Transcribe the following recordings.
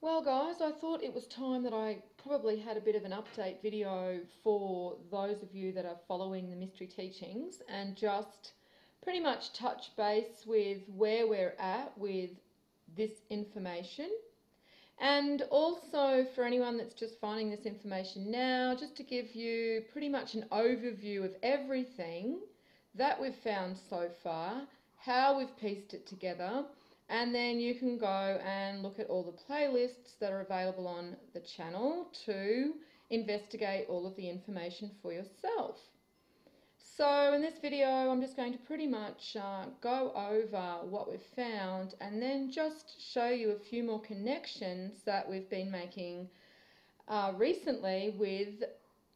Well guys, I thought it was time that I probably had a bit of an update video for those of you that are following the mystery teachings and just pretty much touch base with where we're at with this information. And also for anyone that's just finding this information now, just to give you pretty much an overview of everything that we've found so far, how we've pieced it together, and then you can go and look at all the playlists that are available on the channel to investigate all of the information for yourself. So in this video, I'm just going to pretty much go over what we've found and then just show you a few more connections that we've been making recently with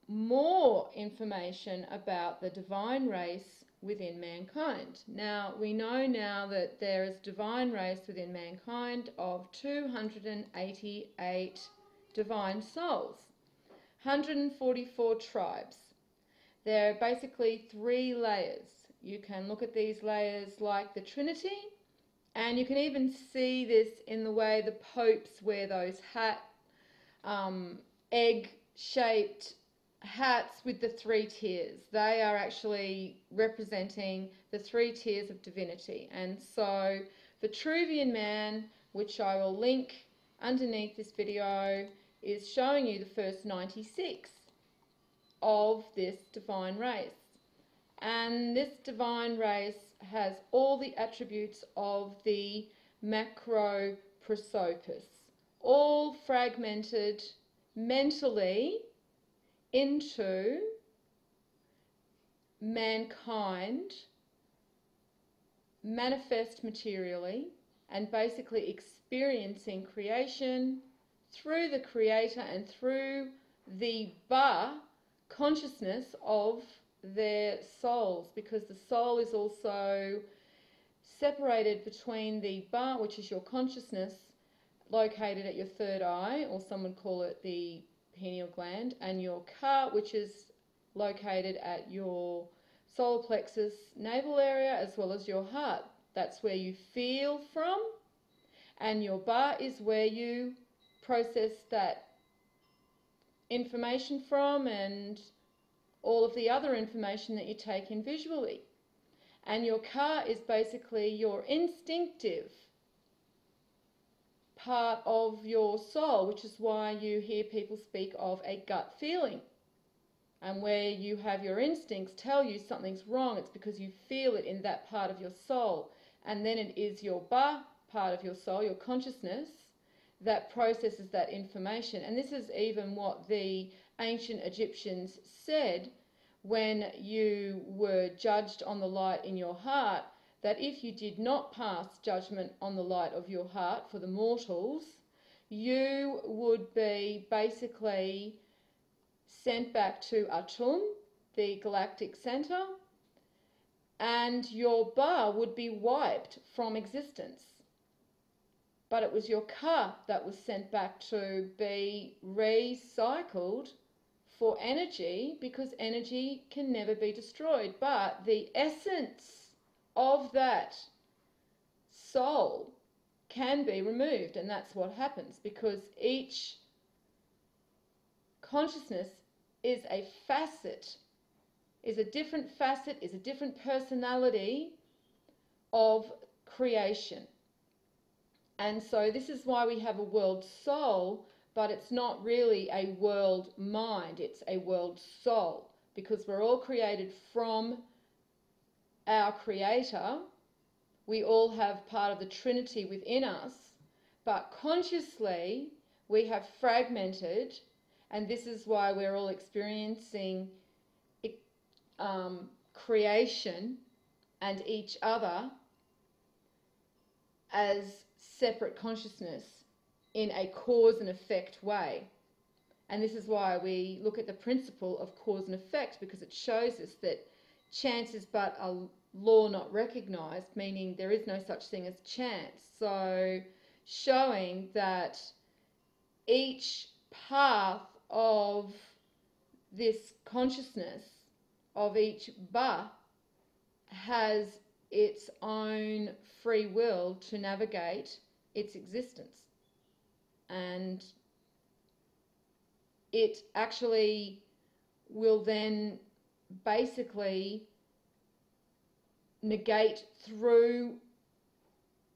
more information about the divine race within mankind. Now, we know now that there is divine race within mankind of 288 divine souls, 144 tribes. There are basically 3 layers. You can look at these layers like the Trinity, and you can even see this in the way the popes wear those egg-shaped hats with the 3 tiers. They are actually representing the 3 tiers of divinity. And so Vitruvian Man, which I will link underneath this video, is showing you the first 96 of this divine race. And this divine race has all the attributes of the Macroprosopus, all fragmented mentally into mankind, manifest materially, and basically experiencing creation through the Creator and through the Ba consciousness of their souls, because the soul is also separated between the Ba, which is your consciousness located at your third eye, or some would call it the pineal gland, and your Ka, which is located at your solar plexus navel area as well as your heart. That's where you feel from, and your Ba is where you process that information from and all of the other information that you take in visually. And your Ka is basically your instinctive part of your soul, which is why you hear people speak of a gut feeling. And where you have your instincts tell you something's wrong, it's because you feel it in that part of your soul. And then it is your Ba part of your soul, your consciousness, that processes that information. And this is even what the ancient Egyptians said when you were judged on the light in your heart, that if you did not pass judgment on the light of your heart for the mortals, you would be basically sent back to Atum, the galactic center, and your Ba would be wiped from existence. But it was your Ka that was sent back to be recycled for energy, because energy can never be destroyed. But the essence of that soul can be removed, and that's what happens, because each consciousness is a facet, is a different facet, is a different personality of creation. And so this is why we have a world soul, but it's not really a world mind, it's a world soul, because we're all created from our Creator. We all have part of the Trinity within us, but consciously we have fragmented, and this is why we're all experiencing creation and each other as separate consciousness in a cause and effect way. And this is why we look at the principle of cause and effect, because it shows us that chance is but a law not recognized, meaning there is no such thing as chance. So showing that each path of this consciousness of each Ba has its own free will to navigate its existence. and it actually will then basically negate through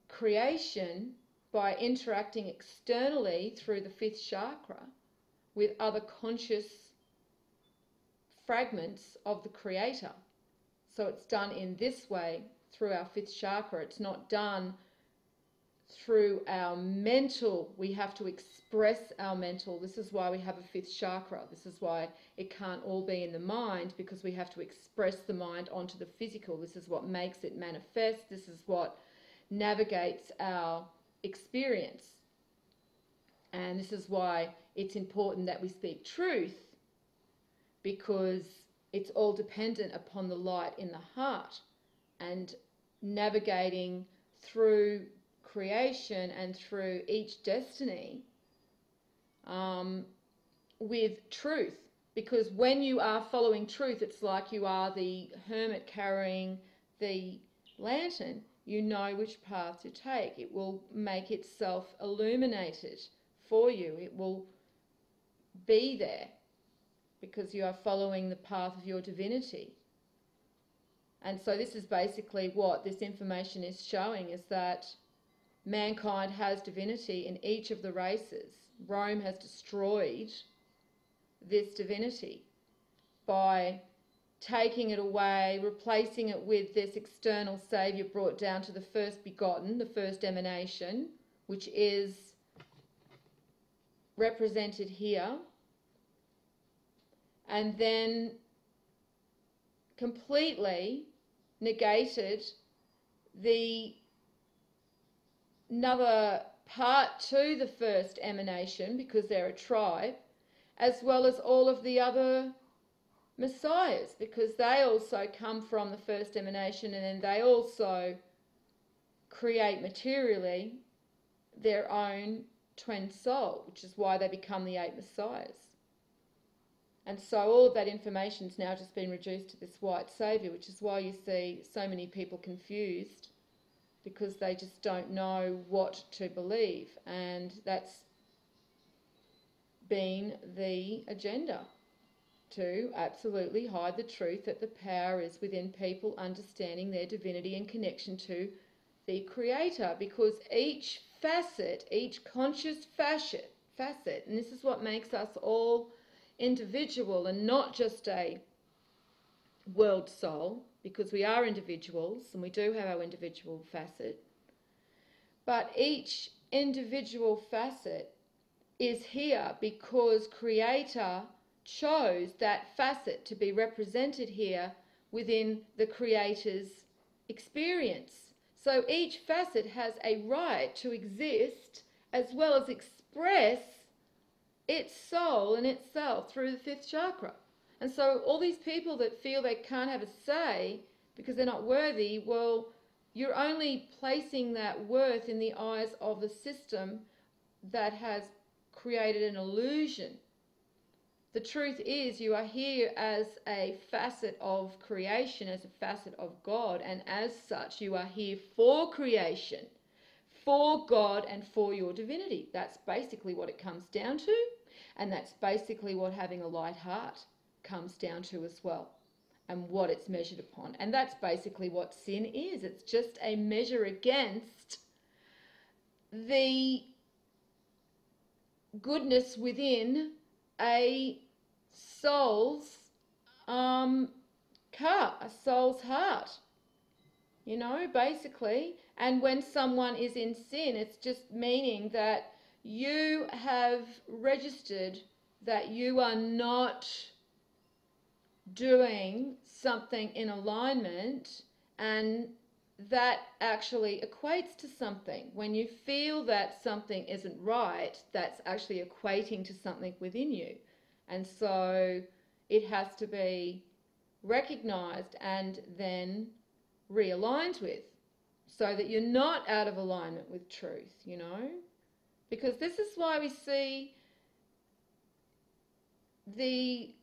creation by interacting externally through the fifth chakra with other conscious fragments of the Creator. So it's done in this way through our fifth chakra. It's not done through our mental. We have to express our mental. This is why we have a fifth chakra. This is why it can't all be in the mind, because we have to express the mind onto the physical. This is what makes it manifest. This is what navigates our experience. And this is why it's important that we speak truth, because it's all dependent upon the light in the heart and navigating through creation and through each destiny with truth. Because when you are following truth, it's like you are the hermit carrying the lantern. You know which path to take. It will make itself illuminated for you. It will be there because you are following the path of your divinity. And so this is basically what this information is showing, is that mankind has divinity in each of the races. Rome has destroyed this divinity by taking it away, replacing it with this external saviour brought down to the first begotten, the first emanation, which is represented here, and then completely negated another part to the first emanation, because they're a tribe, as well as all of the other messiahs, because they also come from the first emanation, and then they also create materially their own twin soul, which is why they become the 8 messiahs. And so all of that information's now just been reduced to this white saviour, which is why you see so many people confused, because they just don't know what to believe. And that's been the agenda, to absolutely hide the truth that the power is within people understanding their divinity and connection to the Creator, because each facet, each conscious facet, and this is what makes us all individual and not just a world soul, because we are individuals and we do have our individual facet, but each individual facet is here because Creator chose that facet to be represented here within the Creator's experience. So each facet has a right to exist as well as express its soul and itself through the fifth chakra. And so all these people that feel they can't have a say because they're not worthy, well, you're only placing that worth in the eyes of the system that has created an illusion. The truth is, you are here as a facet of creation, as a facet of God, and as such you are here for creation, for God and for your divinity. That's basically what it comes down to, and that's basically what having a light heart comes down to as well, and what it's measured upon. And that's basically what sin is. It's just a measure against the goodness within a soul's a soul's heart, you know, basically. And when someone is in sin, it's just meaning that you have registered that you are not doing something in alignment, and that actually equates to something. When you feel that something isn't right, that's actually equating to something within you. And so it has to be recognized and then realigned with, so that you're not out of alignment with truth, you know. Because this is why we see the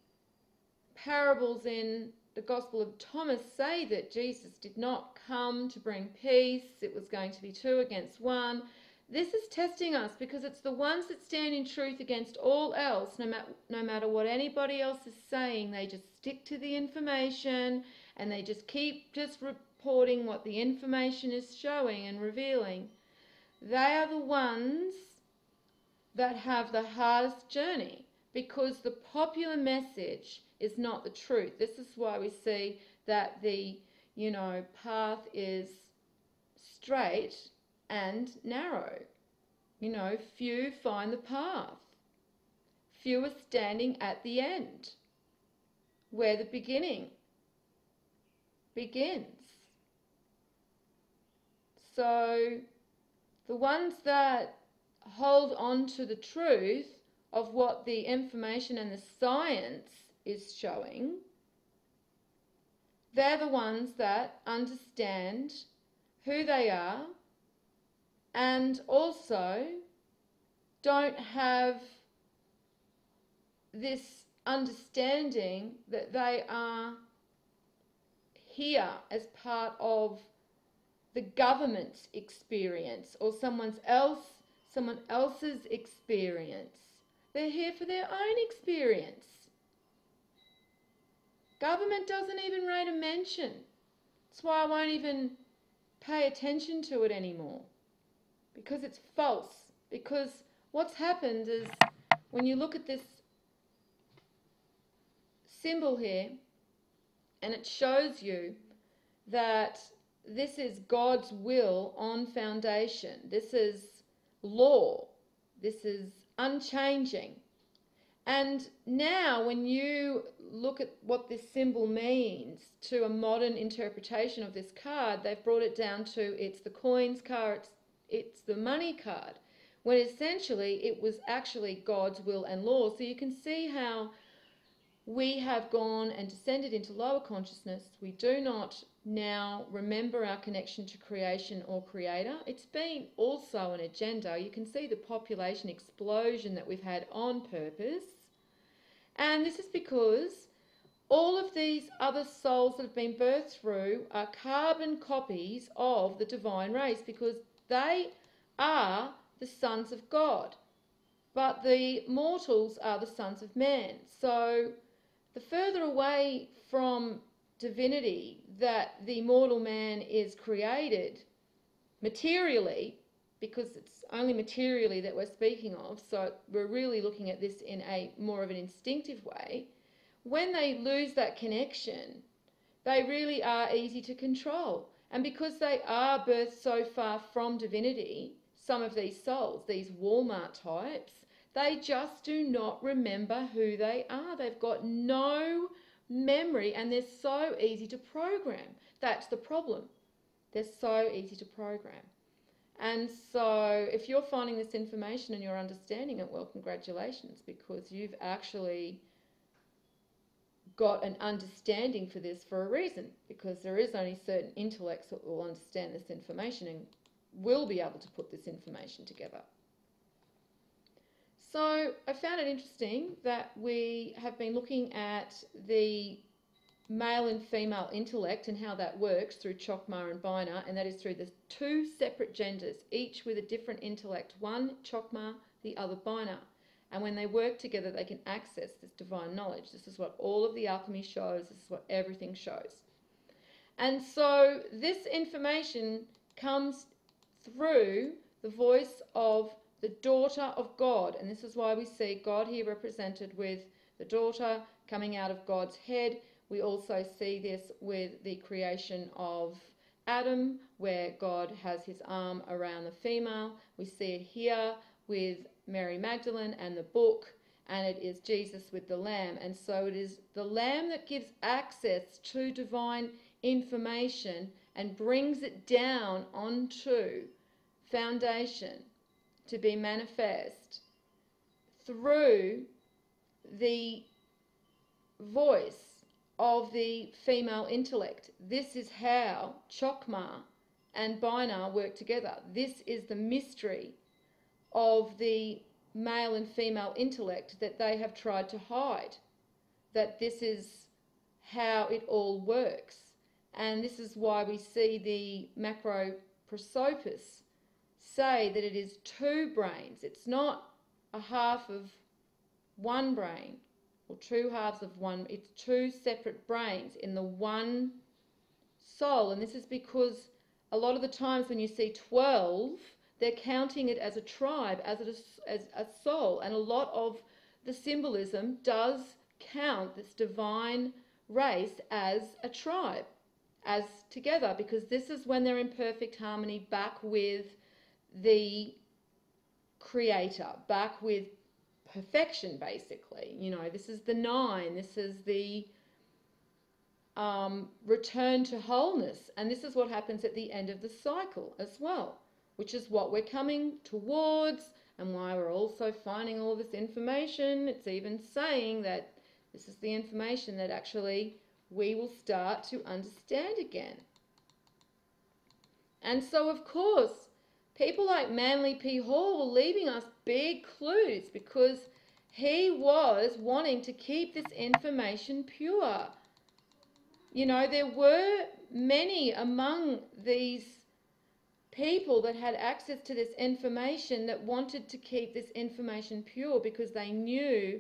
parables in the Gospel of Thomas say that Jesus did not come to bring peace. It was going to be 2 against 1. This is testing us because it's the ones that stand in truth against all else, no matter what anybody else is saying. They just stick to the information and they just keep just reporting what the information is showing and revealing. They are the ones that have the hardest journey because the popular message is not the truth. This is why we see that the, path is straight and narrow. Few find the path. Few are standing at the end, where the beginning begins. So the ones that hold on to the truth of what the information and the science is showing, they're the ones that understand who they are and also don't have this understanding that they are here as part of the government's experience or someone else's experience. They're here for their own experience. Government doesn't even rate a mention. That's why I won't even pay attention to it anymore. Because it's false. Because what's happened is when you look at this symbol here and it shows you that this is God's will on foundation. This is law. This is unchanging. And now when you look at what this symbol means to a modern interpretation of this card, they've brought it down to it's the coins card, it's the money card, when essentially it was actually God's will and law. So you can see how we have gone and descended into lower consciousness. We do not now remember our connection to creation or creator. It's been also an agenda. You can see the population explosion that we've had on purpose. And this is because all of these other souls that have been birthed through are carbon copies of the divine race because they are the sons of God. But the mortals are the sons of man. So the further away from divinity that the mortal man is created materially, because it's only materially that we're speaking of, so we're really looking at this in a more of an instinctive way. When they lose that connection, they really are easy to control. And because they are birthed so far from divinity, some of these souls, these Walmart types, they just do not remember who they are. They've got no memory and they're so easy to program. That's the problem. They're so easy to program. And so if you're finding this information and you're understanding it, well, congratulations, because you've actually got an understanding for this for a reason, because there is only certain intellects that will understand this information and will be able to put this information together. So I found it interesting that we have been looking at the male and female intellect and how that works through Chokmah and Binah, and that is through the two separate genders, each with a different intellect, one Chokmah, the other Binah. And when they work together, they can access this divine knowledge. This is what all of the alchemy shows. This is what everything shows. And so this information comes through the voice of the daughter of God. And this is why we see God here represented with the daughter coming out of God's head. We also see this with the creation of Adam, where God has his arm around the female. We see it here with Mary Magdalene and the book, and it is Jesus with the lamb. And so it is the lamb that gives access to divine information and brings it down onto foundation to be manifest through the voice of the female intellect. This is how Chokmah and Binah work together. This is the mystery of the male and female intellect that they have tried to hide, that this is how it all works. And this is why we see the macro prosopis say that it is two brains. It's not a half of one brain or two halves of one. It's two separate brains in the one soul. And this is because a lot of the times when you see 12, they're counting it as a tribe, as a soul. And a lot of the symbolism does count this divine race as a tribe, as together, because this is when they're in perfect harmony back with the creator, back with perfection, basically. You know, this is the 9, this is the return to wholeness, and this is what happens at the end of the cycle as well, which is what we're coming towards, and why we're also finding all this information. It's even saying that this is the information that actually we will start to understand again. And so, of course, people like Manly P. Hall were leaving us big clues, because he was wanting to keep this information pure. You know, there were many among these people that had access to this information that wanted to keep this information pure, because they knew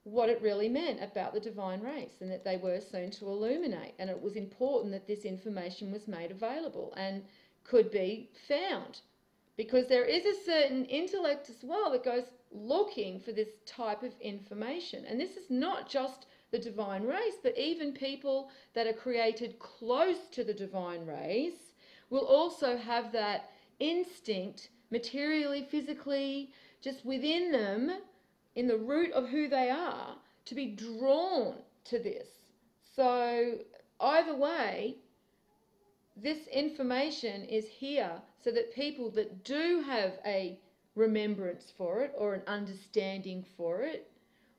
what it really meant about the divine race, and that they were soon to illuminate. And it was important that this information was made available and could be found, because there is a certain intellect as well that goes looking for this type of information. And this is not just the divine race, but even people that are created close to the divine race will also have that instinct, materially, physically, just within them, in the root of who they are, to be drawn to this. So either way, this information is here so that people that do have a remembrance for it, or an understanding for it,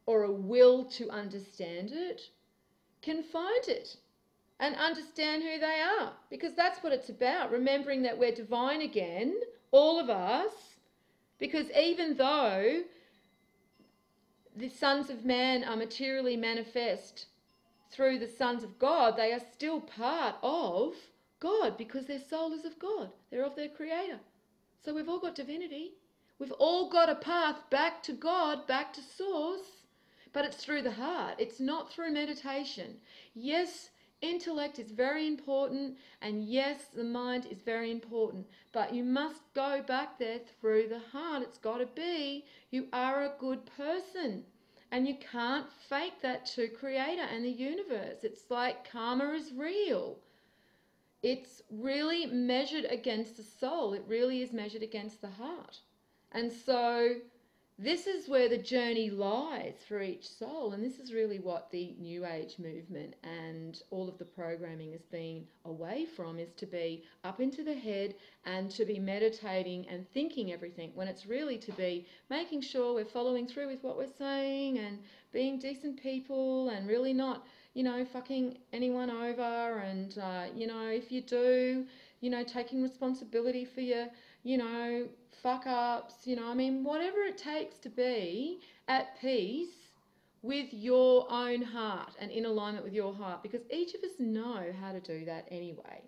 or a will to understand it, can find it and understand who they are. Because that's what it's about, remembering that we're divine again, all of us. Because even though the sons of man are materially manifest through the sons of God, they are still part of God, because their soul is of God. They're of their creator. So we've all got divinity. We've all got a path back to God, back to source, but it's through the heart. It's not through meditation. Yes, intellect is very important, and yes, the mind is very important, but you must go back there through the heart. It's got to be, you are a good person, and you can't fake that to creator and the universe. It's like karma is real. It's really measured against the soul. It really is measured against the heart. And so this is where the journey lies for each soul. And this is really what the New Age movement and all of the programming has been away from, is to be up into the head and to be meditating and thinking everything, when it's really to be making sure we're following through with what we're saying and being decent people, and really not, you know, fucking anyone over. And, you know, if you do, you know, taking responsibility for your, you know, fuck ups, you know, I mean, whatever it takes to be at peace with your own heart and in alignment with your heart, because each of us know how to do that anyway,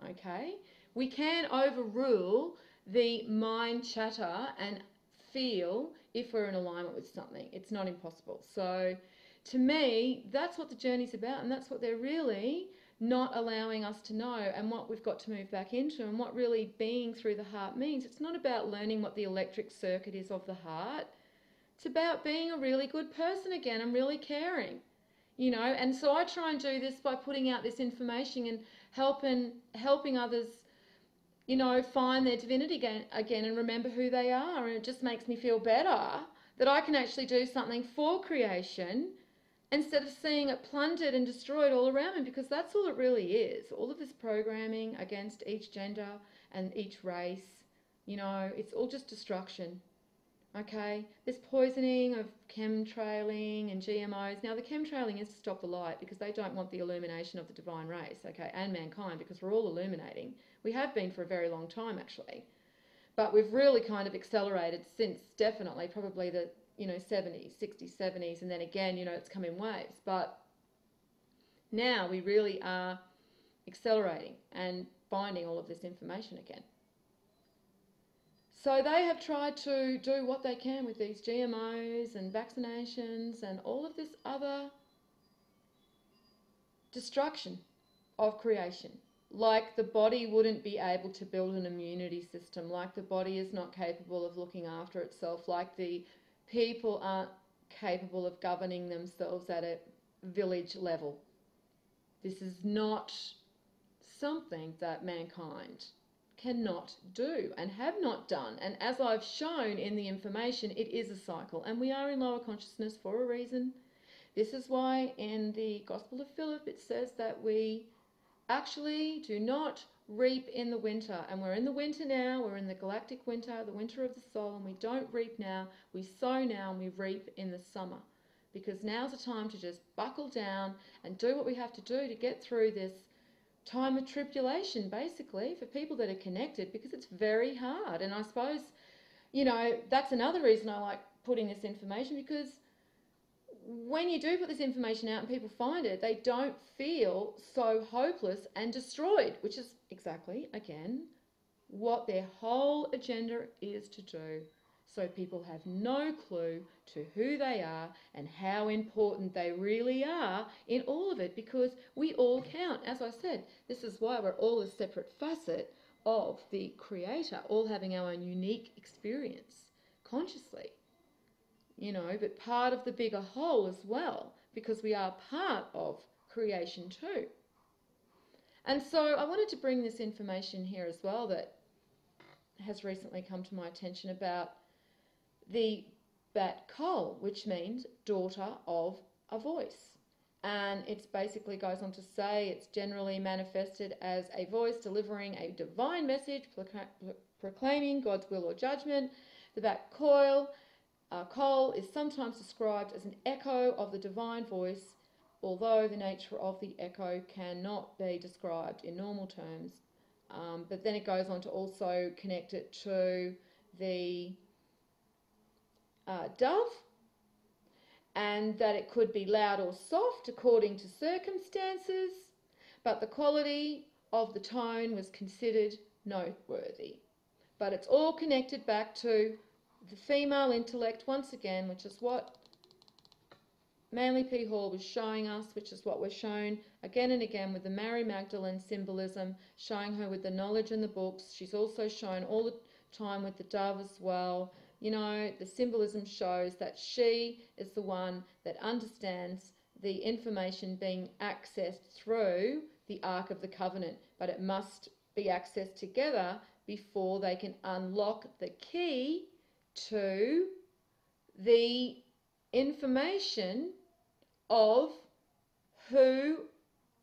okay? We can overrule the mind chatter and feel if we're in alignment with something. It's not impossible. So to me, that's what the journey's about, and that's what they're really not allowing us to know, and what we've got to move back into, and what really being through the heart means. It's not about learning what the electric circuit is of the heart. It's about being a really good person again and really caring, you know. And so I try and do this by putting out this information and helping others, you know, find their divinity again and remember who they are. And it just makes me feel better that I can actually do something for creation, instead of seeing it plundered and destroyed all around me, because that's all it really is. All of this programming against each gender and each race, you know, it's all just destruction, okay? This poisoning of chemtrailing and GMOs. Now, the chemtrailing is to stop the light, because they don't want the illumination of the divine race, okay, and mankind, because we're all illuminating. We have been for a very long time, actually. But we've really kind of accelerated since, definitely, probably the, you know, 70s, 60s, 70s, and then again, you know, it's come in waves. But now we really are accelerating and finding all of this information again. So they have tried to do what they can with these GMOs and vaccinations and all of this other destruction of creation. Like the body wouldn't be able to build an immunity system, like the body is not capable of looking after itself, like the people aren't capable of governing themselves at a village level. This is not something that mankind cannot do and have not done. And as I've shown in the information, it is a cycle, and we are in lower consciousness for a reason. This is why in the Gospel of Philip it says that we actually do not reap in the winter. And we're in the winter now, we're in the galactic winter, the winter of the soul, and we don't reap now, we sow now and we reap in the summer. Because now's the time to just buckle down and do what we have to do to get through this time of tribulation, basically, for people that are connected, because it's very hard. And I suppose, you know, that's another reason I like putting this information, because when you do put this information out and people find it, they don't feel so hopeless and destroyed, which is exactly, again, what their whole agenda is to do. So people have no clue to who they are and how important they really are in all of it, because we all count. As I said, this is why we're all a separate facet of the Creator, all having our own unique experience consciously, you know, but part of the bigger whole as well, because we are part of creation too. And so I wanted to bring this information here as well that has recently come to my attention about the Bat Kol, which means daughter of a voice. And it basically goes on to say it's generally manifested as a voice delivering a divine message, proclaiming God's will or judgment. The Bat Kol is sometimes described as an echo of the divine voice, although the nature of the echo cannot be described in normal terms. But then it goes on to also connect it to the dove, and that it could be loud or soft according to circumstances, but the quality of the tone was considered noteworthy. But it's all connected back to the female intellect once again, which is what Manly P. Hall was showing us, which is what we're shown again and again with the Mary Magdalene symbolism, showing her with the knowledge in the books. She's also shown all the time with the dove as well. You know, the symbolism shows that she is the one that understands the information being accessed through the Ark of the Covenant, but it must be accessed together before they can unlock the key to the information of who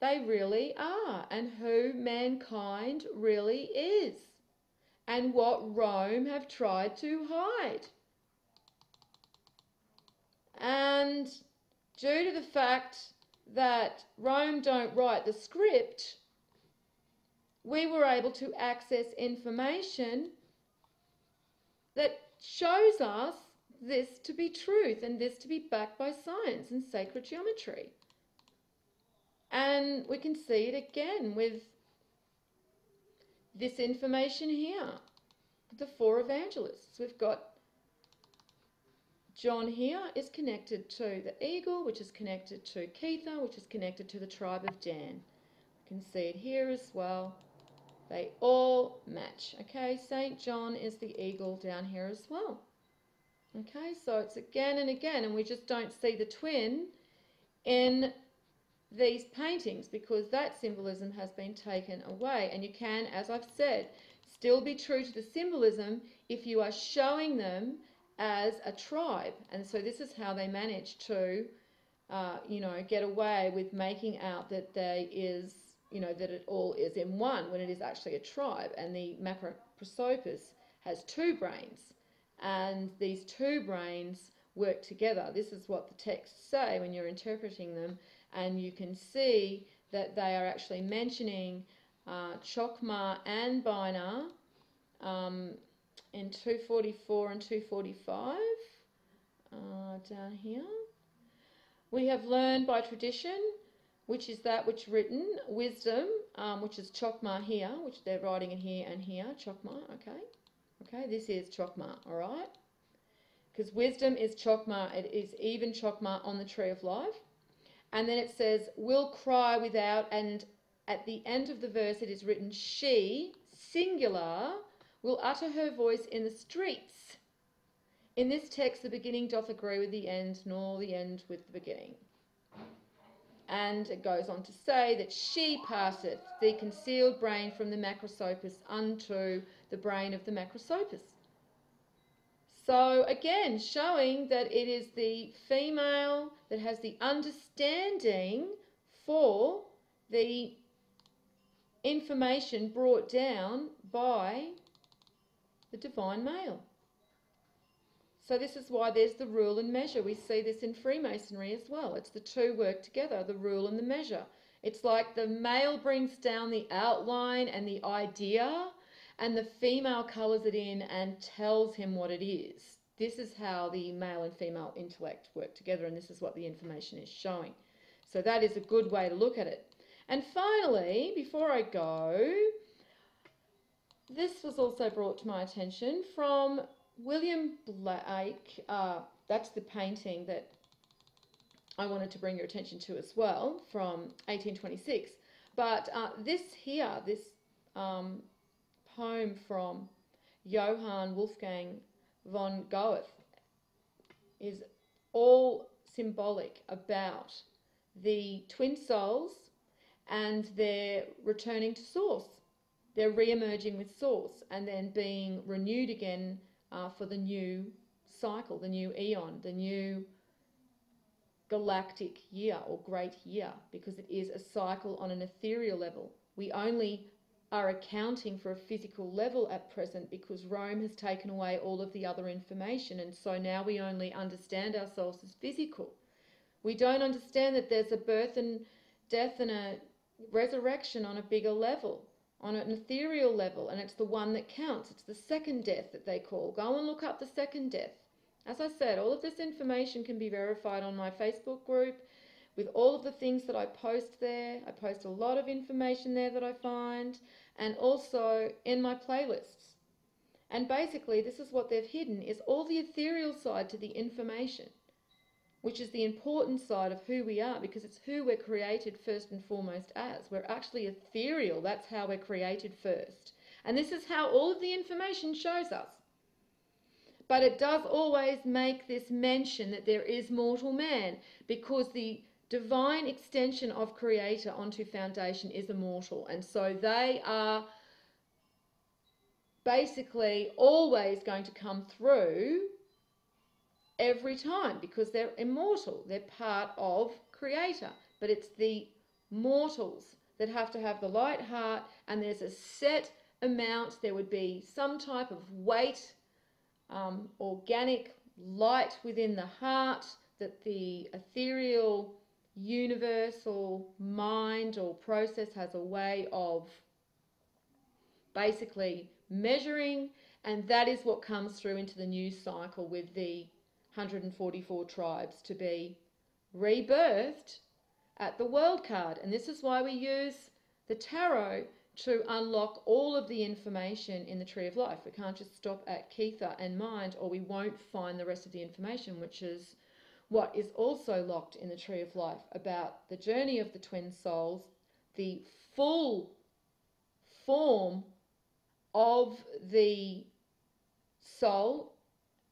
they really are and who mankind really is, and what Rome have tried to hide. And due to the fact that Rome don't write the script, we were able to access information that shows us this to be truth and this to be backed by science and sacred geometry. And we can see it again with this information here, the four evangelists. We've got John here is connected to the eagle, which is connected to Ketha, which is connected to the tribe of Dan. You can see it here as well. They all match. Okay, St. John is the eagle down here as well. Okay, so it's again and again, and we just don't see the twin in these paintings because that symbolism has been taken away. And you can, as I've said, still be true to the symbolism if you are showing them as a tribe. And so this is how they manage to, get away with making out that there is, that it all is in one when it is actually a tribe. And the Macroprosopus has two brains. And these two brains work together. This is what the texts say when you're interpreting them, and you can see that they are actually mentioning Chokmah and Bina in 244 and 245 down here. We have learned by tradition, which is that which written, wisdom, which is Chokmah here, which they're writing it here and here, Chokmah, okay. Okay, this is Chokmah, all right? Because wisdom is Chokmah, it is even Chokmah on the tree of life. And then it says, will cry without, and at the end of the verse it is written, she, singular, will utter her voice in the streets. In this text, the beginning doth agree with the end, nor the end with the beginning. And it goes on to say that she passeth the concealed brain from the macroscopus unto the brain of the macroscopus. So again, showing that it is the female that has the understanding for the information brought down by the divine male. So this is why there's the rule and measure. We see this in Freemasonry as well. It's the two work together, the rule and the measure. It's like the male brings down the outline and the idea, and the female colours it in and tells him what it is. This is how the male and female intellect work together, and this is what the information is showing. So that is a good way to look at it. And finally, before I go, this was also brought to my attention from William Blake. That's the painting that I wanted to bring your attention to as well, from 1826. But this here, this poem from Johann Wolfgang von Goethe is all symbolic about the twin souls and their returning to source. They're re-emerging with source and then being renewed again for the new cycle, the new eon, the new galactic year or great year, because it is a cycle on an ethereal level. We only are accounting for a physical level at present because Rome has taken away all of the other information, and so now we only understand ourselves as physical. We don't understand that there's a birth and death and a resurrection on a bigger level, on an ethereal level, and it's the one that counts. It's the second death that they call. Go and look up the second death. As I said, all of this information can be verified on my Facebook group with all of the things that I post there. I post a lot of information there that I find, and also in my playlists. And basically, this is what they've hidden, is all the ethereal side to the information, which is the important side of who we are, because it's who we're created first and foremost as. We're actually ethereal. That's how we're created first. And this is how all of the information shows us. But it does always make this mention that there is mortal man, because the divine extension of Creator onto foundation is immortal. And so they are basically always going to come through every time because they're immortal. They're part of Creator. But it's the mortals that have to have the light heart, and there's a set amount. There would be some type of weight, organic light within the heart that the ethereal universal mind or process has a way of basically measuring, and that is what comes through into the new cycle with the 144 tribes to be rebirthed at the world card. And this is why we use the tarot to unlock all of the information in the Tree of Life. We can't just stop at Kether and mind, or we won't find the rest of the information, which is what is also locked in the Tree of Life about the journey of the twin souls, the full form of the soul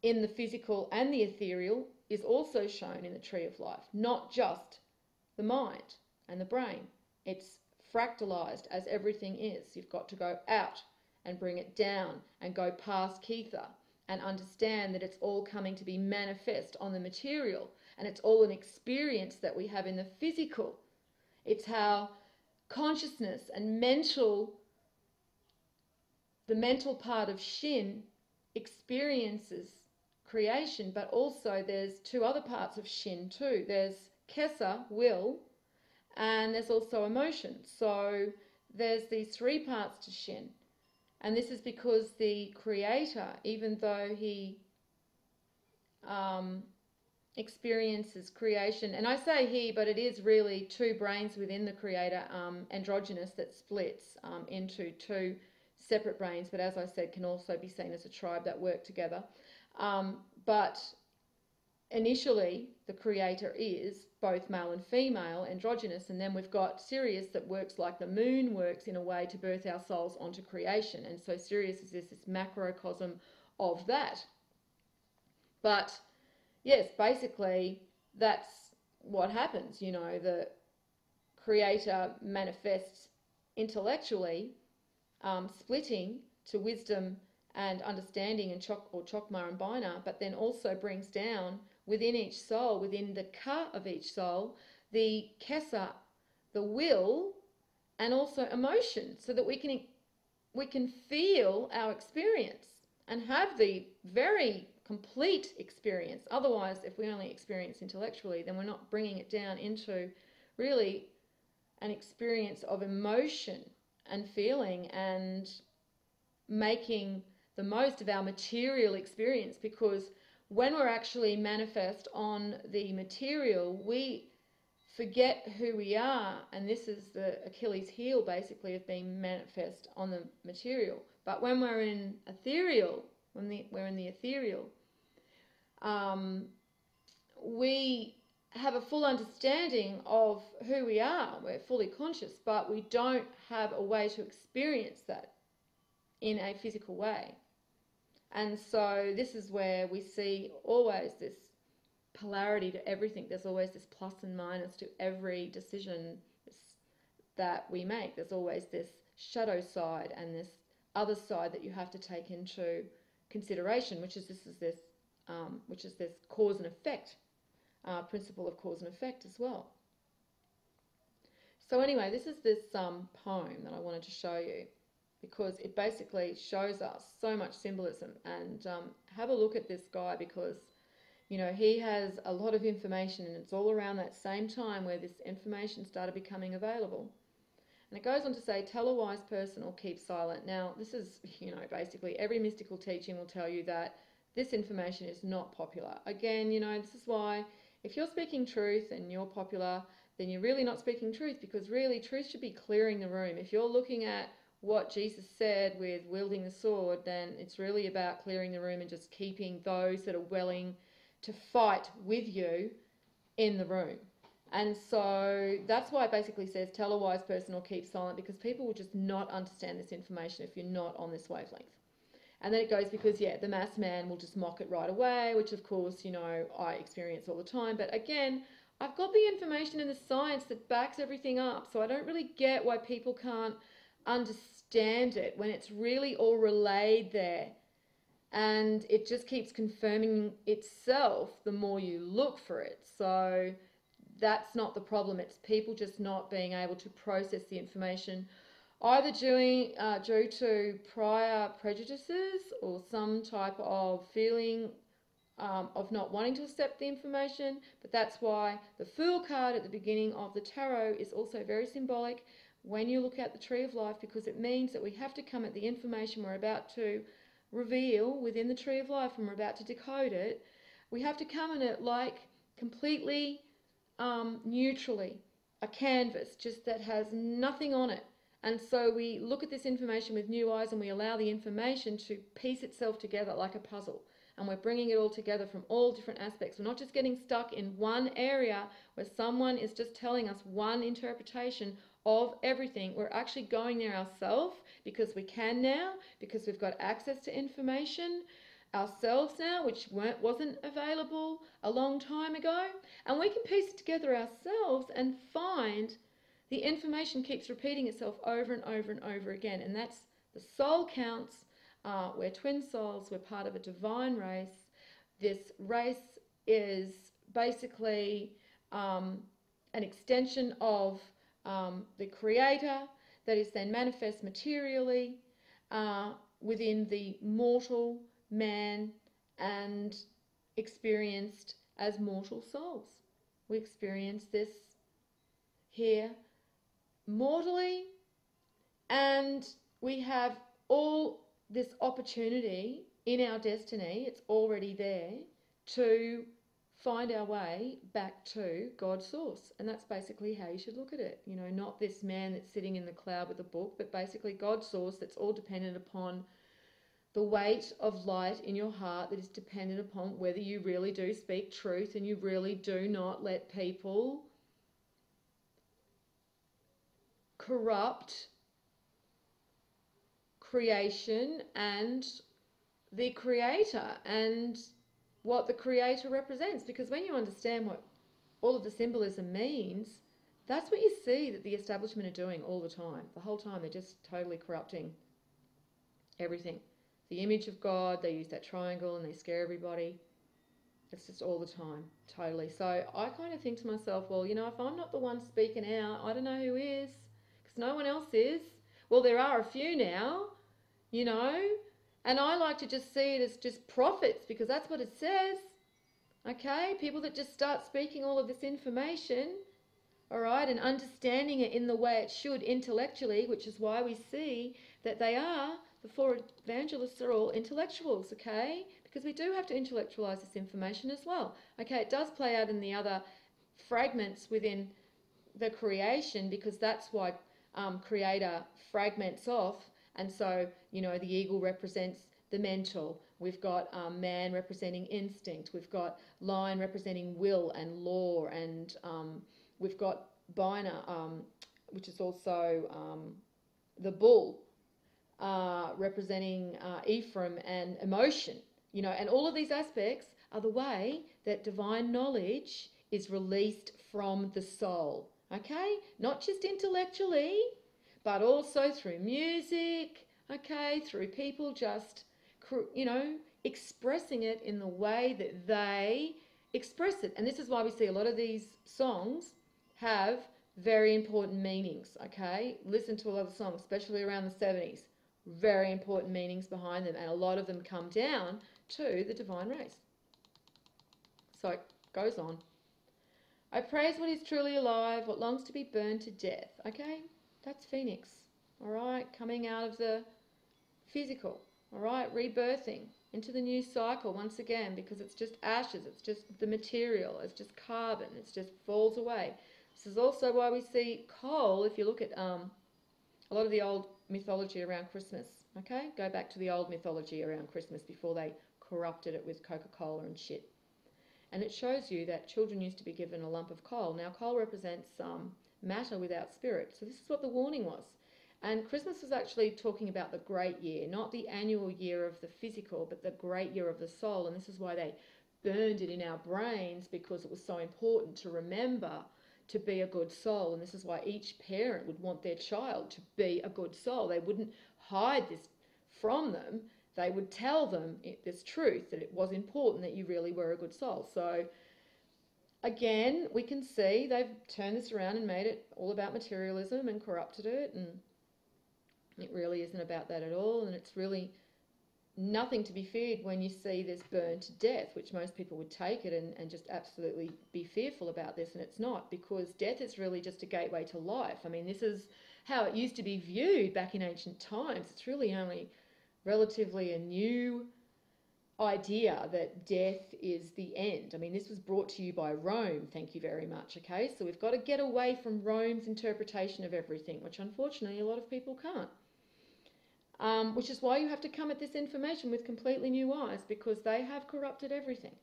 in the physical and the ethereal is also shown in the Tree of Life, not just the mind and the brain. It's fractalized as everything is. You've got to go out and bring it down and go past Kether and understand that it's all coming to be manifest on the material, and it's all an experience that we have in the physical. It's how consciousness and the mental part of Shin experiences creation, but also there's two other parts of Shin too. There's Kesa, will, and there's also emotion. So there's these three parts to Shin. And this is because the Creator, even though he experiences creation, and I say he, but it is really two brains within the Creator, androgynous, that splits into two separate brains, but as I said, can also be seen as a tribe that work together. But initially, the creator is both male and female, androgynous, and then we've got Sirius that works like the moon works in a way to birth our souls onto creation. And so Sirius is this macrocosm of that. But yes, basically that's what happens. You know, the creator manifests intellectually, splitting to wisdom and understanding and Chokmah and Binah, but then also brings down within each soul, within the Ka of each soul, the Kesa, the will, and also emotion, so that we can feel our experience and have the very complete experience. Otherwise, if we only experience intellectually, then we're not bringing it down into really an experience of emotion and feeling and making the most of our material experience, because when we're actually manifest on the material, we forget who we are, and this is the Achilles heel basically of being manifest on the material. But when we're in ethereal, we're in the ethereal, we have a full understanding of who we are. We're fully conscious, but we don't have a way to experience that in a physical way. And so this is where we see always this polarity to everything. There's always this plus and minus to every decision that we make. There's always this shadow side and this other side that you have to take into consideration, which is this cause and effect, principle of cause and effect as well. So anyway, this is this poem that I wanted to show you, because it basically shows us so much symbolism. And have a look at this guy, because, you know, he has a lot of information, and it's all around that same time where this information started becoming available. And it goes on to say, tell a wise person or keep silent. Now, this is, you know, basically every mystical teaching will tell you that this information is not popular. Again, you know, this is why if you're speaking truth and you're popular, then you're really not speaking truth, because really truth should be clearing the room. If you're looking at what Jesus said with wielding the sword, then it's really about clearing the room and just keeping those that are willing to fight with you in the room. And so that's why it basically says tell a wise person or keep silent, because people will just not understand this information if you're not on this wavelength. And then it goes, because, yeah, the mass man will just mock it right away, which, of course, you know, I experience all the time. But again, I've got the information and the science that backs everything up, so I don't really get why people can't understand it when it's really all relayed there. And it just keeps confirming itself the more you look for it. So that's not the problem. It's people just not being able to process the information, either due to prior prejudices or some type of feeling of not wanting to accept the information. But that's why the Fool card at the beginning of the tarot is also very symbolic when you look at the Tree of Life, because it means that we have to come at the information we're about to reveal within the Tree of Life, and we're about to decode it. We have to come at it like completely neutrally, a canvas just that has nothing on it. And so we look at this information with new eyes, and we allow the information to piece itself together like a puzzle. And we're bringing it all together from all different aspects. We're not just getting stuck in one area where someone is just telling us one interpretation of everything. We're actually going there ourselves, because we can now, because we've got access to information ourselves now, which wasn't available a long time ago. And we can piece it together ourselves and find the information keeps repeating itself over and over and over again. And that's the soul counts. We're twin souls. We're part of a divine race. This race is basically an extension of the Creator that is then manifest materially within the mortal man and experienced as mortal souls. We experience this here mortally, and we have all this opportunity in our destiny, it's already there, to find our way back to God's source. And that's basically how you should look at it. You know, not this man that's sitting in the cloud with a book, but basically God's source that's all dependent upon the weight of light in your heart, that is dependent upon whether you really do speak truth and you really do not let people corrupt creation and the creator and what the creator represents. Because when you understand what all of the symbolism means, that's what you see that the establishment are doing all the time. The whole time they're just totally corrupting everything. The image of God, they use that triangle and they scare everybody. It's just all the time, totally. So I kind of think to myself, well, you know, if I'm not the one speaking out, I don't know who is, because no one else is. Well, there are a few now, you know, and I like to just see it as just prophets, because that's what it says, okay? People that just start speaking all of this information, all right, and understanding it in the way it should intellectually, which is why we see that they are, the four evangelists are all intellectuals, okay? Because we do have to intellectualize this information as well. Okay, it does play out in the other fragments within the creation, because that's why creator fragments off. And so, you know, the eagle represents the mental. We've got man representing instinct. We've got lion representing will and law. And we've got Bina, which is also the bull, representing Ephraim and emotion. You know, and all of these aspects are the way that divine knowledge is released from the soul. Okay? Not just intellectually, but also through music, okay? Through people just, you know, expressing it in the way that they express it. And this is why we see a lot of these songs have very important meanings, okay? Listen to a lot of songs, especially around the 70s. Very important meanings behind them, and a lot of them come down to the divine race. So it goes on. I praise what is truly alive, what longs to be burned to death. Okay, that's Phoenix. All right, coming out of the physical. All right, rebirthing into the new cycle once again, because it's just ashes. It's just the material. It's just carbon. It just falls away. This is also why we see coal. If you look at a lot of the old mythology around Christmas, okay? Go back to the old mythology around Christmas before they corrupted it with Coca-Cola and shit. And it shows you that children used to be given a lump of coal. Now, coal represents matter without spirit. So this is what the warning was. And Christmas was actually talking about the great year, not the annual year of the physical, but the great year of the soul. And this is why they burned it in our brains, because it was so important to remember to be a good soul. And this is why each parent would want their child to be a good soul. They wouldn't hide this from them. They would tell them this truth, that it was important that you really were a good soul. So again, we can see they've turned this around and made it all about materialism and corrupted it, and it really isn't about that at all. And it's really nothing to be feared when you see this burned to death, which most people would take it and just absolutely be fearful about this. And it's not, because death is really just a gateway to life. I mean, this is how it used to be viewed back in ancient times. It's really only relatively a new idea that death is the end. I mean, this was brought to you by Rome, thank you very much, okay? So we've got to get away from Rome's interpretation of everything, which unfortunately a lot of people can't. Which is why you have to come at this information with completely new eyes, because they have corrupted everything.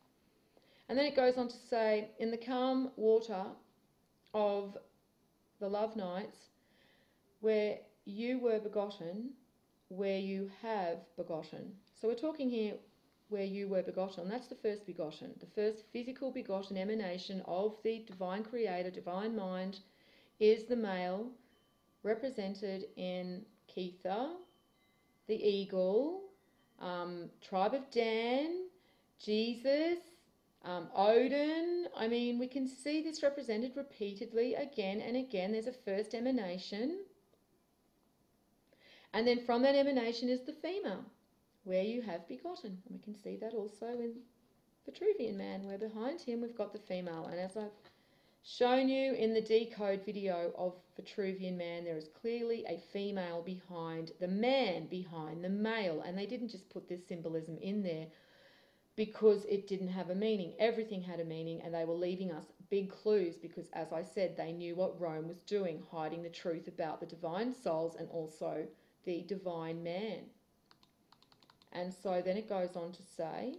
And then it goes on to say, in the calm water of the love nights, where you were begotten, where you have begotten. So we're talking here where you were begotten. That's the first begotten, the first physical begotten emanation of the divine creator, divine mind, is the male, represented in Kether, the eagle, tribe of Dan, Jesus, Odin. I mean, we can see this represented repeatedly again and again. There's a first emanation. And then from that emanation is the female, where you have begotten. And we can see that also in Vitruvian Man, where behind him we've got the female. And as I've shown you in the decode video of Vitruvian Man, there is clearly a female behind the man, behind the male. And they didn't just put this symbolism in there because it didn't have a meaning. Everything had a meaning, and they were leaving us big clues because, as I said, they knew what Rome was doing, hiding the truth about the divine souls and also the divine man. And so then it goes on to say,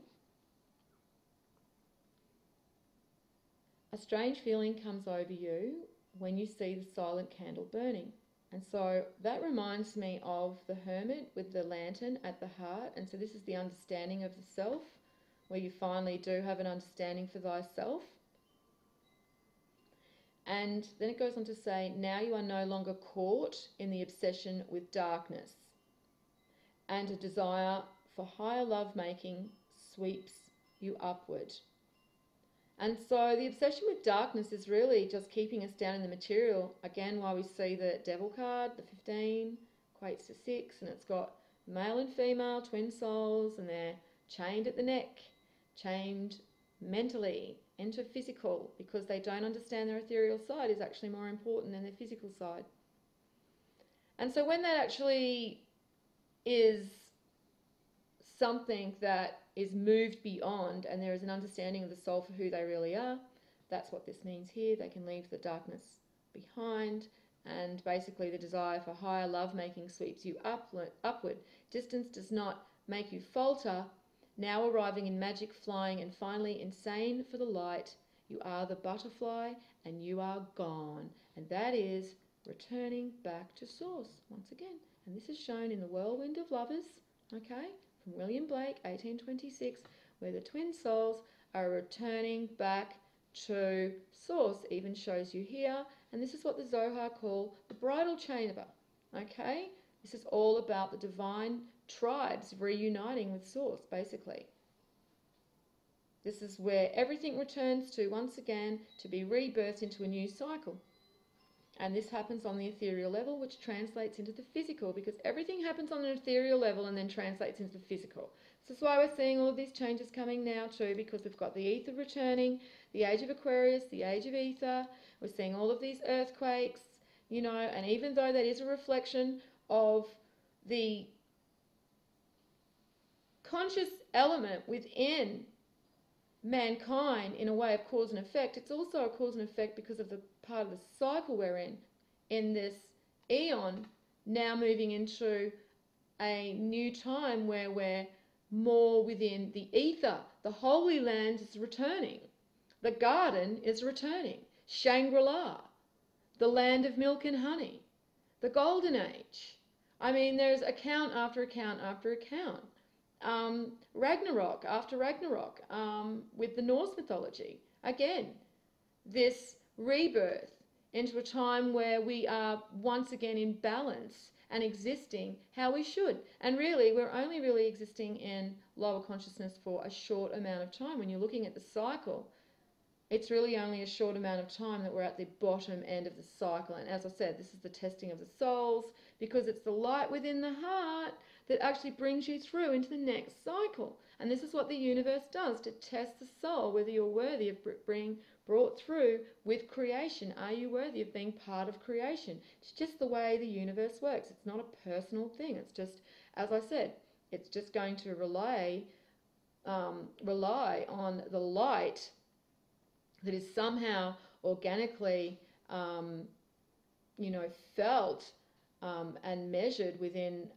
a strange feeling comes over you when you see the silent candle burning. And so that reminds me of the hermit with the lantern at the heart. And so this is the understanding of the self, where you finally do have an understanding for thyself. And then it goes on to say, now you are no longer caught in the obsession with darkness, and a desire for higher love-making sweeps you upward. And so the obsession with darkness is really just keeping us down in the material. Again, why we see the devil card, the 15, equates to 6, and it's got male and female twin souls, and they're chained at the neck, chained mentally into physical, because they don't understand their ethereal side is actually more important than their physical side. And so when that actually is something that is moved beyond, and there is an understanding of the soul for who they really are, that's what this means here. They can leave the darkness behind, and basically the desire for higher love-making sweeps you upward. Distance does not make you falter. Now arriving in magic flying, and finally insane for the light, you are the butterfly and you are gone. And that is returning back to source once again. And this is shown in The Whirlwind of Lovers, okay, from William Blake, 1826, where the twin souls are returning back to source. Even shows you here. And this is what the Zohar call the bridal chamber, okay? This is all about the divine tribes reuniting with source, basically. This is where everything returns to, once again, to be rebirthed into a new cycle. And this happens on the ethereal level, which translates into the physical, because everything happens on an ethereal level and then translates into the physical. This is why we're seeing all of these changes coming now too, because we've got the ether returning, the age of Aquarius, the age of ether. We're seeing all of these earthquakes, you know, and even though that is a reflection of the conscious element within mankind in a way of cause and effect, it's also a cause and effect because of the part of the cycle we're in this eon, now moving into a new time where we're more within the ether. The Holy Land is returning. The garden is returning. Shangri-La, the land of milk and honey, the golden age. I mean, there's account after account after account. Ragnarok after Ragnarok, with the Norse mythology. Again, this rebirth into a time where we are once again in balance and existing how we should. And really, we're only really existing in lower consciousness for a short amount of time. When you're looking at the cycle, it's really only a short amount of time that we're at the bottom end of the cycle. And as I said, this is the testing of the souls, because it's the light within the heart that actually brings you through into the next cycle. And this is what the universe does to test the soul, whether you're worthy of being brought through with creation. Are you worthy of being part of creation? It's just the way the universe works. It's not a personal thing. It's just, as I said, it's just going to rely on the light that is somehow organically, felt and measured within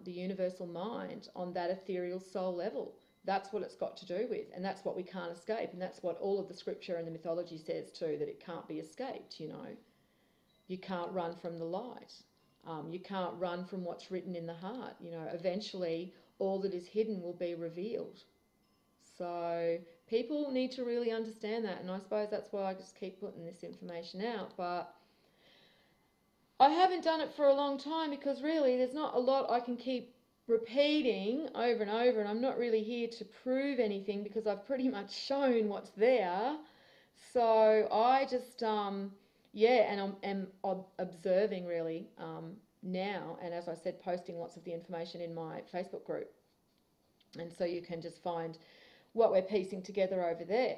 the universal mind on that ethereal soul level. That's what it's got to do with, and that's what we can't escape, and that's what all of the scripture and the mythology says too, that it can't be escaped, you know. You can't run from the light. You can't run from what's written in the heart. You know, eventually all that is hidden will be revealed. So people need to really understand that, and I suppose that's why I just keep putting this information out. But I haven't done it for a long time because really there's not a lot I can keep repeating over and over, and I'm not really here to prove anything because I've pretty much shown what's there. So I just, and I'm observing really now, and as I said, posting lots of the information in my Facebook group. And so you can just find what we're piecing together over there.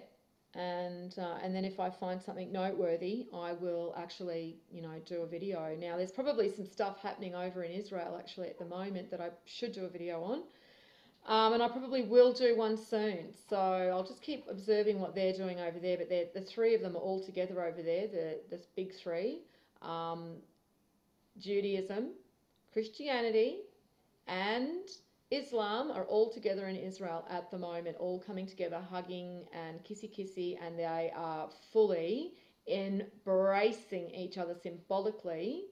And then if I find something noteworthy, I will actually, do a video. Now, there's probably some stuff happening over in Israel actually at the moment that I should do a video And I probably will do one soon. So I'll just keep observing what they're doing over there. But the three of them are all together over there, the big three. Judaism, Christianity, and Islam are all together in Israel at the moment, all coming together, hugging and kissy kissy, and they are fully embracing each other symbolically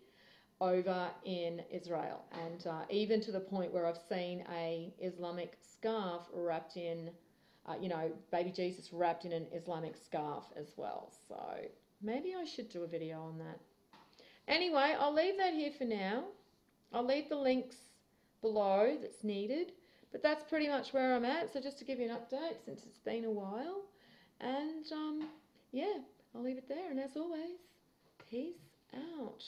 over in Israel, and even to the point where I've seen a Islamic scarf wrapped in, baby Jesus wrapped in an Islamic scarf as well. So maybe I should do a video on that. Anyway, I'll leave that here for now. I'll leave the links below that's needed, but that's pretty much where I'm at. So just to give you an update since it's been a while, and yeah, I'll leave it there. And as always, peace out.